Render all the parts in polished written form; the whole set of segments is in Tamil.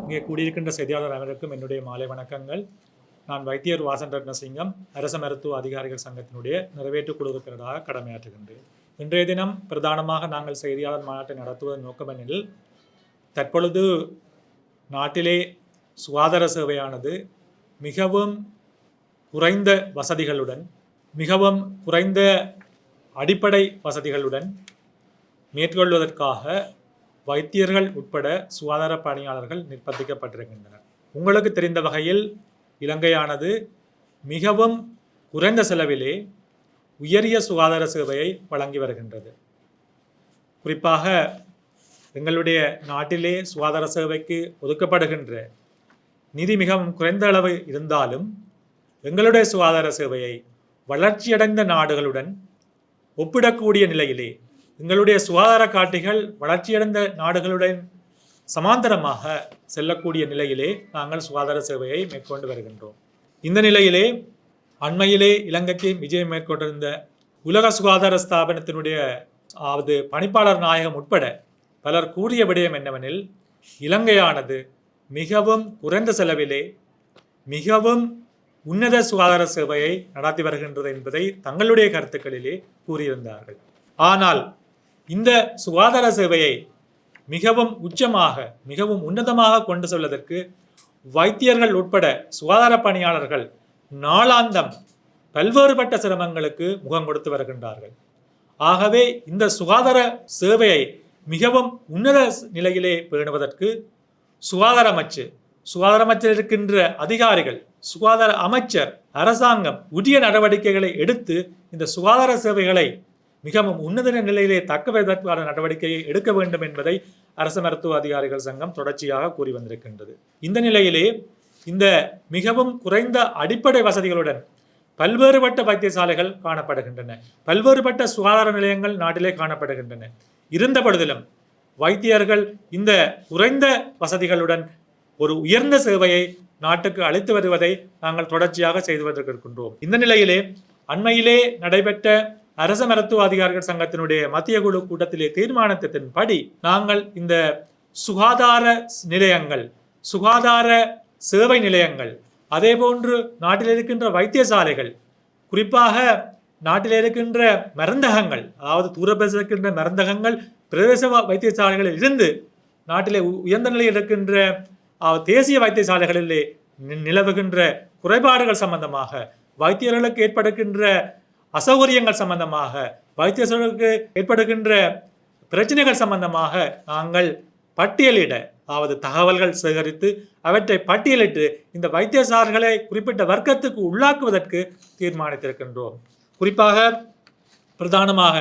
இங்கே கூடியிருக்கின்ற செய்தியாளர் அனைவருக்கும் என்னுடைய மாலை வணக்கங்கள். நான் வைத்தியர் வாசன் ரத்னசிங்கம், அரச மருத்துவ அதிகாரிகள் சங்கத்தினுடைய நிறைவேற்று குழு உறுப்பினராக கடமையாற்றுகின்றேன். இன்றைய தினம் பிரதானமாக நாங்கள் செய்தியாளர் மாநாட்டை நடத்துவதன் நோக்கமெனில், தற்பொழுது நாட்டிலே சுகாதார சேவையானது மிகவும் குறைந்த வசதிகளுடன், மிகவும் குறைந்த அடிப்படை வசதிகளுடன் மேற்கொள்வதற்காக வைத்தியர்கள் உட்பட சுகாதார பணியாளர்கள் நிர்பந்திக்கப்பட்டிருக்கின்றனர். உங்களுக்கு தெரிந்த வகையில் இலங்கையானது மிகவும் குறைந்த செலவிலே உயரிய சுகாதார சேவையை வழங்கி வருகின்றது. குறிப்பாக எங்களுடைய நாட்டிலே சுகாதார சேவைக்கு ஒதுக்கப்படுகின்ற நிதி மிகவும் குறைந்த அளவு இருந்தாலும் எங்களுடைய சுகாதார சேவையை வளர்ச்சியடைந்த நாடுகளுடன் ஒப்பிடக்கூடிய நிலையிலே எங்களுடைய சுகாதார காட்டிகள் வளர்ச்சியடைந்த நாடுகளுடன் சமாந்தரமாக செல்லக்கூடிய நிலையிலே நாங்கள் சுகாதார சேவையை மேற்கொண்டு வருகின்றோம். இந்த நிலையிலே அண்மையிலே இலங்கைக்கு விஜயம் மேற்கொண்டிருந்த உலக சுகாதார ஸ்தாபனத்தினுடைய பணிப்பாளர் நாயகம் உட்பட பலர் கூறிய விடயம் என்னவெனில், இலங்கையானது மிகவும் குறைந்த செலவிலே மிகவும் உன்னத சுகாதார சேவையை நடத்தி வருகின்றது என்பதை தங்களுடைய கருத்துக்களிலே கூறியிருந்தார்கள். ஆனால் இந்த சுகாதார சேவையை மிகவும் உச்சமாக, மிகவும் உன்னதமாக கொண்டு செல்வதற்கு வைத்தியர்கள் உட்பட சுகாதார பணியாளர்கள் நாளாந்தம் பல்வேறுபட்ட சிரமங்களுக்கு முகம் கொடுத்து வருகின்றார்கள். ஆகவே இந்த சுகாதார சேவையை மிகவும் உன்னத நிலையிலே பேணுவதற்கு சுகாதார அமைச்சில் இருக்கின்ற அதிகாரிகள், சுகாதார அமைச்சர், அரசாங்கம் உரிய நடவடிக்கைகளை எடுத்து இந்த சுகாதார சேவைகளை மிகவும் உன்னத நிலையிலே தக்கவைப்பதற்கான நடவடிக்கையை எடுக்க வேண்டும் என்பதை அரசு மருத்துவ அதிகாரிகள் சங்கம் தொடர்ச்சியாக கூறி வந்திருக்கின்றது. இந்த நிலையிலே இந்த மிகவும் குறைந்த அடிப்படை வசதிகளுடன் பல்வேறுபட்ட வைத்தியசாலைகள் காணப்படுகின்றன, பல்வேறுபட்ட சுகாதார நிலையங்கள் நாட்டிலே காணப்படுகின்றன. இருந்த பொழுதிலும் வைத்தியர்கள் இந்த குறைந்த வசதிகளுடன் ஒரு உயர்ந்த சேவையை நாட்டுக்கு அளித்து வருவதை நாங்கள் தொடர்ச்சியாக செய்து வருகின்றோம். இந்த நிலையிலே அண்மையிலே நடைபெற்ற அரச மருத்துவ அதிகாரிகள் சங்கத்தினுடைய மத்திய குழு கூட்டத்திலே தீர்மானத்தின்படி நாங்கள் இந்த சுகாதார நிலையங்கள், சுகாதார சேவை நிலையங்கள், அதே போன்று நாட்டில் இருக்கின்ற வைத்தியசாலைகள், குறிப்பாக நாட்டில் இருக்கின்ற மருந்தகங்கள், அதாவது தூரப்பிரதேச இருக்கின்ற மருந்தகங்கள் பிரதேச வைத்தியசாலைகளில் இருந்து நாட்டிலே உயர்ந்த நிலையில் இருக்கின்ற தேசிய வைத்தியசாலைகளிலே நிலவுகின்ற குறைபாடுகள் சம்பந்தமாக, வைத்தியர்களுக்கு ஏற்படுகின்ற அசௌகரியங்கள் சம்பந்தமாக, வைத்தியர்களுக்கு ஏற்படுகின்ற பிரச்சனைகள் சம்பந்தமாக நாங்கள் பட்டியலிட, அதாவது தகவல்கள் சேகரித்து அவற்றை பட்டியலிட்டு இந்த வைத்தியசாலைகளை குறிப்பிட்ட வர்க்கத்துக்கு உள்ளாக்குவதற்கு தீர்மானித்திருக்கின்றோம். குறிப்பாக பிரதானமாக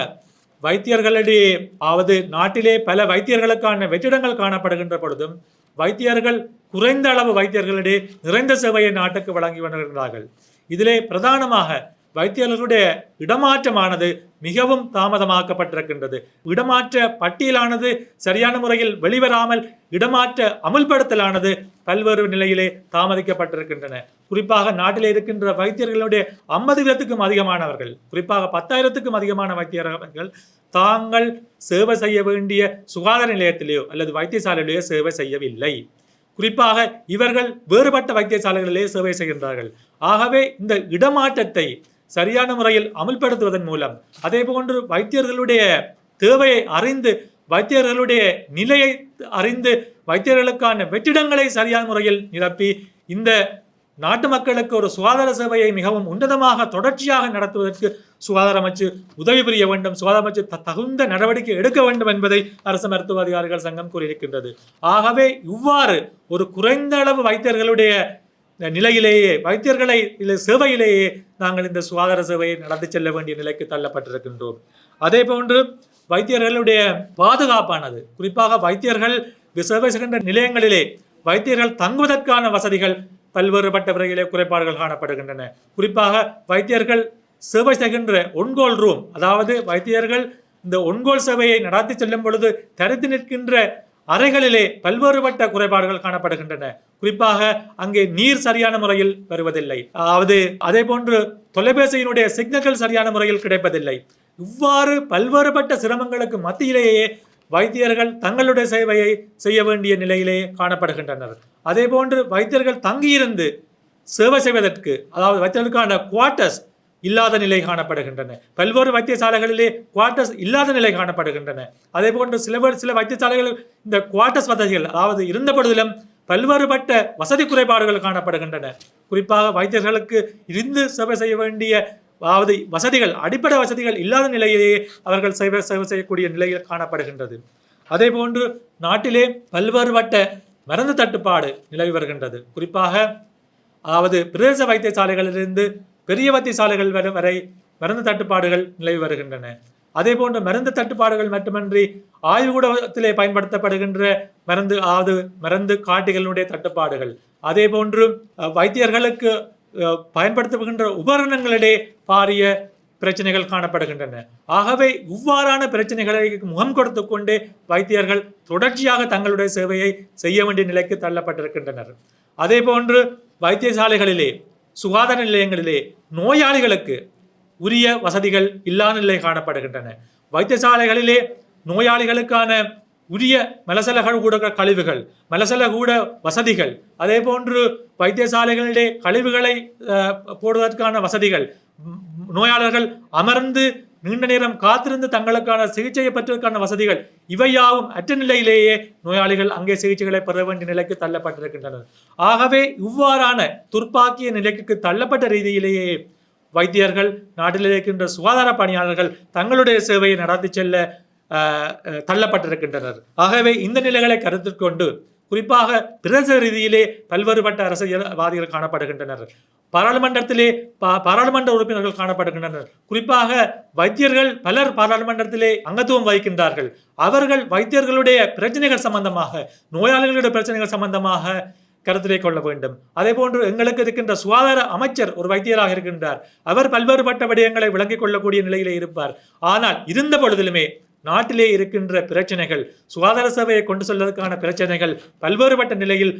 வைத்தியர்களிடையே, அதாவது நாட்டிலே பல வைத்தியர்களுக்கான வெற்றிடங்கள் காணப்படுகின்ற பொழுதும் வைத்தியர்கள் குறைந்த அளவு வைத்தியர்களிடையே நிறைந்த சேவையை நாட்டுக்கு வழங்கி வருகின்றார்கள். இதிலே பிரதானமாக வைத்தியர்களுடைய இடமாற்றமானது மிகவும் தாமதமாக்கப்பட்டிருக்கின்றது. இடமாற்ற பட்டியலானது சரியான முறையில் வெளிவராமல் இடமாற்ற அமுல்படுத்தலானது பல்வேறு நிலையிலே தாமதிக்கப்பட்டிருக்கின்றன. குறிப்பாக நாட்டில் இருக்கின்ற வைத்தியர்களுடைய 50,000க்கும் அதிகமானவர்கள், குறிப்பாக 10,000க்கும் அதிகமான வைத்தியர்கள் தாங்கள் சேவை செய்ய வேண்டிய சுகாதார நிலையத்திலேயோ அல்லது வைத்தியசாலையிலேயோ சேவை செய்யவில்லை. குறிப்பாக இவர்கள் வேறுபட்ட வைத்தியசாலைகளிலே சேவை செய்கின்றார்கள். ஆகவே இந்த இடமாற்றத்தை சரியான முறையில் அமல்படுத்துவதன் மூலம், அதே போன்று வைத்தியர்களுடைய தேவையை அறிந்து, வைத்தியர்களுடைய நிலையை அறிந்து, வைத்தியர்களுக்கான வெற்றிடங்களை சரியான முறையில் நிரப்பி இந்த நாட்டு மக்களுக்கு ஒரு சுகாதார சேவையை மிகவும் உன்னதமாக தொடர்ச்சியாக நடத்துவதற்கு சுகாதார அமைச்சு உதவி புரிய வேண்டும், சுகாதார அமைச்சு தகுந்த நடவடிக்கை எடுக்க வேண்டும் என்பதை அரசு மருத்துவ அதிகாரிகள் சங்கம் கூறியிருக்கின்றது. ஆகவே இவ்வாறு ஒரு குறைந்த அளவு வைத்தியர்களுடைய நிலையிலேயே, வைத்தியர்களை சேவையிலேயே நாங்கள் இந்த சுகாதார சேவையை நடத்தி செல்ல வேண்டிய நிலைக்கு தள்ளப்பட்டிருக்கின்றோம். அதே போன்று வைத்தியர்களுடைய பாதுகாப்பானது, குறிப்பாக வைத்தியர்கள் சேவை செய்கின்ற நிலையங்களிலே வைத்தியர்கள் தங்குவதற்கான வசதிகள் பல்வேறுபட்ட வகையிலே குறைபாடுகள் காணப்படுகின்றன. குறிப்பாக வைத்தியர்கள் சேவை செய்கின்ற ஒன்கோல் ரூம், அதாவது வைத்தியர்கள் இந்த ஒன்கோல் சேவையை நடத்தி செல்லும் பொழுது தரித்து நிற்கின்ற அறைகளிலே பல்வேறுபட்ட குறைபாடுகள் காணப்படுகின்றன. குறிப்பாக அங்கே நீர் சரியான முறையில் வருவதில்லை, அதே போன்று தொலைபேசியினுடைய சிக்னல்கள் சரியான முறையில் கிடைப்பதில்லை. இவ்வாறு பல்வேறுபட்ட சிரமங்களுக்கு மத்தியிலேயே வைத்தியர்கள் தங்களுடைய சேவையை செய்ய வேண்டிய நிலையிலே காணப்படுகின்றனர். அதே போன்று வைத்தியர்கள் தங்கியிருந்து சேவை செய்வதற்கு, அதாவது வைத்தியர்களுக்கான குவார்ட்டர்ஸ் இல்லாத நிலை காணப்படுகின்றன. பல்வேறு வைத்தியசாலைகளிலே குவார்ட்டர்ஸ் இல்லாத நிலை காணப்படுகின்றன. அதே போன்று சில வைத்தியசாலைகளில் இந்த குவார்ட்டர்ஸ் வசதிகள், அதாவது இருந்த பொழுதிலும் பல்வேறுபட்ட வசதி குறைபாடுகள் காணப்படுகின்றன. குறிப்பாக வைத்தியர்களுக்கு இருந்து சேவை செய்ய வேண்டிய, அதாவது வசதிகள், அடிப்படை வசதிகள் இல்லாத நிலையிலேயே அவர்கள் சேவை செய்யக்கூடிய நிலையில் காணப்படுகின்றது. அதே போன்று நாட்டிலே பல்வேறுபட்ட மருந்து தட்டுப்பாடு நிலவி வருகின்றது. குறிப்பாக அதாவது பிரதேச வைத்தியசாலைகளிலிருந்து பெரிய வைத்தியசாலைகள் வரை மருந்து தட்டுப்பாடுகள் நிலவி வருகின்றன. அதே போன்று மருந்து தட்டுப்பாடுகள் மட்டுமன்றி ஆய்வுக்கூடத்திலே பயன்படுத்தப்படுகின்ற மருந்து காட்டிகளுடைய தட்டுப்பாடுகள், அதே போன்று வைத்தியர்களுக்கு பயன்படுத்தப்படுகின்ற உபகரணங்களிடையே பாரிய பிரச்சனைகள் காணப்படுகின்றன. ஆகவே இவ்வாறான பிரச்சனைகளை முகம் கொடுத்து கொண்டே வைத்தியர்கள் தொடர்ச்சியாக தங்களுடைய சேவையை செய்ய வேண்டிய நிலைக்கு தள்ளப்பட்டிருக்கின்றனர். அதே போன்று வைத்தியசாலைகளிலே, சுகாதார நிலையங்களிலே நோயாளிகளுக்கு உரிய வசதிகள் இல்லாத நிலை காணப்படுகின்றன. வைத்தியசாலைகளிலே நோயாளிகளுக்கான உரிய மலசலகூட கழிவுகள், மலசலகூட வசதிகள், அதே போன்று வைத்தியசாலைகளிலே கழிவுகளை போடுவதற்கான வசதிகள், நோயாளர்கள் அமர்ந்து நீண்ட நேரம் காத்திருந்து தங்களுக்கான சிகிச்சையை பெற்றதற்கான வசதிகள், இவையாவும் அற்ற நிலையிலேயே நோயாளிகள் அங்கே சிகிச்சைகளை பெற வேண்டிய நிலைக்கு தள்ளப்பட்டிருக்கின்றனர். ஆகவே இவ்வாறான துர்ப்பாக்கிய நிலைக்கு தள்ளப்பட்ட ரீதியிலேயே வைத்தியர்கள், நாட்டில் இருக்கின்ற சுகாதார பணியாளர்கள் தங்களுடைய சேவையை நடத்தி செல்ல தள்ளப்பட்டிருக்கின்றனர். ஆகவே இந்த நிலைகளை கருத்தில் கொண்டு குறிப்பாக பிரதேச ரீதியிலே பல்வேறுபட்ட அரசியல்வாதிகள் காணப்படுகின்றனர். பாராளுமன்ற உறுப்பினர்கள் காணப்படுகின்றனர். குறிப்பாக வைத்தியர்கள் பலர் பாராளுமன்றத்திலே அங்கத்துவம் வகிக்கின்றார்கள். அவர்கள் வைத்தியர்களுடைய பிரச்சனைகள் சம்பந்தமாக, நோயாளிகளுடைய பிரச்சனைகள் சம்பந்தமாக கருத்திலே கொள்ள வேண்டும். அதே போன்று எங்களுக்கு இருக்கின்ற சுகாதார அமைச்சர் ஒரு வைத்தியராக இருக்கின்றார். அவர் பல்வேறுபட்ட விடயங்களை விளங்கிக் கொள்ளக்கூடிய நிலையிலே இருப்பார். ஆனால் இருந்த பொழுதிலுமே நாட்டிலே இருக்கின்ற பிரச்சனைகள், சுகாதார சேவையை கொண்டு செல்வதற்கான பிரச்சனைகள் பல்வேறுபட்ட நிலையில்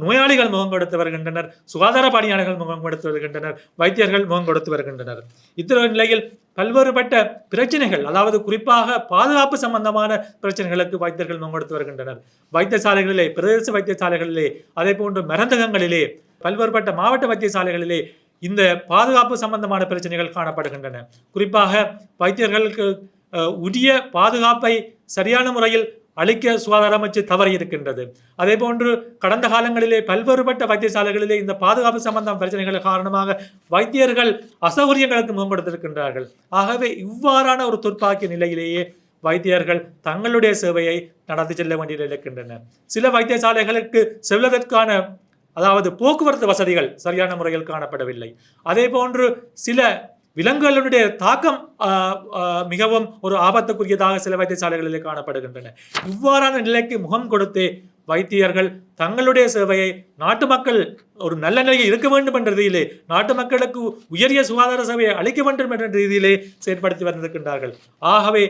நோயாளிகள் முகம் கொடுத்து வருகின்றனர், சுகாதார பணியாளர்கள் முகம் கொடுத்து வருகின்றனர், வைத்தியர்கள் முகம் கொடுத்து வருகின்றனர். இத்தகைய நிலையில் பல்வேறுபட்ட பிரச்சனைகள், அதாவது குறிப்பாக பாதுகாப்பு சம்பந்தமான பிரச்சனைகளுக்கு வைத்தியர்கள் முகம் கொடுத்து வருகின்றனர். வைத்தியசாலைகளிலே, பிரதேச வைத்தியசாலைகளிலே, அதே போன்று மருந்தகங்களிலே, பல்வேறுபட்ட மாவட்ட வைத்தியசாலைகளிலே இந்த பாதுகாப்பு சம்பந்தமான பிரச்சனைகள் காணப்படுகின்றன. குறிப்பாக வைத்தியர்களுக்கு உரிய பாதுகாப்பை சரியான முறையில் அளிக்க சுகாதார அமைச்சு தவறி இருக்கின்றது. அதே போன்று கடந்த காலங்களிலே பல்வேறுபட்ட வைத்தியசாலைகளிலே இந்த பாதுகாப்பு சம்பந்தம் பிரச்சனைகள் காரணமாக வைத்தியர்கள் அசௌகரியங்களுக்கு முகம் கொடுத்திருக்கின்றார்கள். ஆகவே இவ்வாறான ஒரு துர்ப்பாக்கிய நிலையிலேயே வைத்தியர்கள் தங்களுடைய சேவையை நடத்தி செல்ல வேண்டிய இருக்கின்றன. சில வைத்தியசாலைகளுக்கு செல்வதற்கான, அதாவது போக்குவரத்து வசதிகள் சரியான முறையில் காணப்படவில்லை. அதே போன்று சில விலங்குகளுடைய தாக்கம் மிகவும் ஒரு ஆபத்துக்குரியதாக சில வைத்தியசாலைகளிலே காணப்படுகின்றன. இவ்வாறான நிலைக்கு முகம் கொடுத்து வைத்தியர்கள் தங்களுடைய சேவையை நாட்டு மக்கள் ஒரு நல்ல நிலையில் இருக்க வேண்டும் என்ற ரீதியிலே, நாட்டு மக்களுக்கு உயரிய சுகாதார சேவையை அளிக்க வேண்டும் என்ற ரீதியிலே செயற்படுத்தி வந்திருக்கின்றார்கள். ஆகவே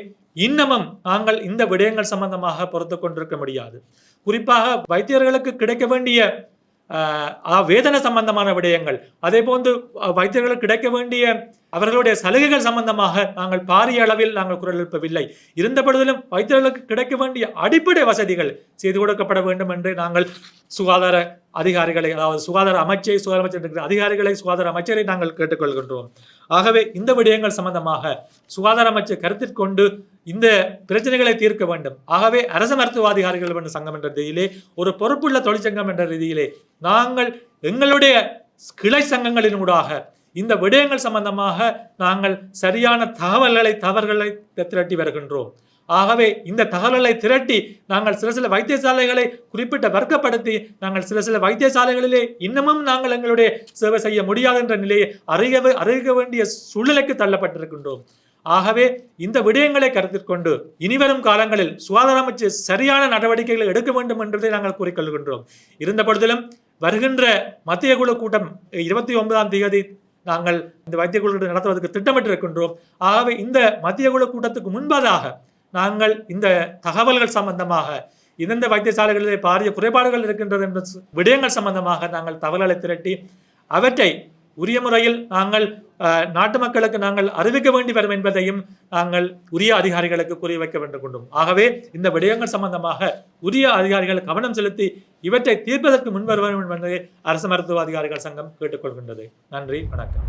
இன்னமும் நாங்கள் இந்த விடயங்கள் சம்பந்தமாக பொறுத்து கொண்டிருக்க முடியாது. குறிப்பாக வைத்தியர்களுக்கு கிடைக்க வேண்டிய வேதனை சம்பந்தமான விடயங்கள், அதே போன்று வைத்தியர்களுக்கு கிடைக்க வேண்டிய அவர்களுடைய சலுகைகள் சம்பந்தமாக நாங்கள் பாரிய அளவில் நாங்கள் குரல் எழுப்பவில்லை. இருந்த பொழுதிலும் வைத்தியர்களுக்கு கிடைக்க வேண்டிய அடிப்படை வசதிகள் செய்து கொடுக்கப்பட வேண்டும் என்று நாங்கள் சுகாதார அதிகாரிகளை, அதாவது சுகாதார அமைச்சர் அதிகாரிகளை, சுகாதார அமைச்சரை நாங்கள் கேட்டுக்கொள்கின்றோம். ஆகவே இந்த விடயங்கள் சம்பந்தமாக சுகாதார அமைச்சர் கருத்தில் கொண்டு இந்த பிரச்சனைகளை தீர்க்க வேண்டும். ஆகவே அரசு மருத்துவ அதிகாரிகள் என்ற சங்கம் என்ற ரீதியிலே, ஒரு பொறுப்புள்ள தொழிற்சங்கம் என்ற ரீதியிலே நாங்கள் எங்களுடைய கிளை சங்கங்களினூடாக இந்த விடயங்கள் சம்பந்தமாக நாங்கள் சரியான தகவல்களை திரட்டி வருகின்றோம். ஆகவே இந்த தகவல்களை திரட்டி நாங்கள் சில வைத்தியசாலைகளை குறிப்பிட்ட வர்க்கப்படுத்தி நாங்கள் சில வைத்தியசாலைகளிலே இன்னமும் நாங்கள் எங்களுடைய சேவை செய்ய முடியாது என்ற நிலையை அறிய வேண்டிய சூழ்நிலைக்கு தள்ளப்பட்டிருக்கின்றோம். ஆகவே இந்த விடயங்களை கருத்தில் கொண்டு இனிவரும் காலங்களில் சுகாதார அமைச்சு சரியான நடவடிக்கைகளை எடுக்க வேண்டும் என்றதை நாங்கள் கூறிக்கொள்கின்றோம். இருந்த பொழுதிலும் வருகின்ற மத்திய குழு கூட்டம் 29ஆம் தேதி நாங்கள் இந்த வைத்திய குழு நடத்துவதற்கு திட்டமிட்டிருக்கின்றோம். ஆகவே இந்த மத்திய குழு கூட்டத்துக்கு முன்பதாக நாங்கள் இந்த தகவல்கள் சம்பந்தமாக, எந்தெந்த வைத்தியசாலைகளிலே பாரிய குறைபாடுகள் இருக்கின்றது என்ற விடயங்கள் சம்பந்தமாக நாங்கள் தகவல்களை திரட்டி அவற்றை உரிய முறையில் நாங்கள் நாட்டு மக்களுக்கு நாங்கள் அறிவிக்க வேண்டி வரும் என்பதையும் நாங்கள் உரிய அதிகாரிகளுக்கு கூறி வைக்க வேண்டும் கொண்டும். ஆகவே இந்த விடயங்கள் சம்பந்தமாக உரிய அதிகாரிகள் கவனம் செலுத்தி இவற்றை தீர்ப்பதற்கு முன்வர வேண்டும் என்பதை அரசு மருத்துவ அதிகாரிகள் சங்கம் கேட்டுக்கொள்கின்றது. நன்றி, வணக்கம்.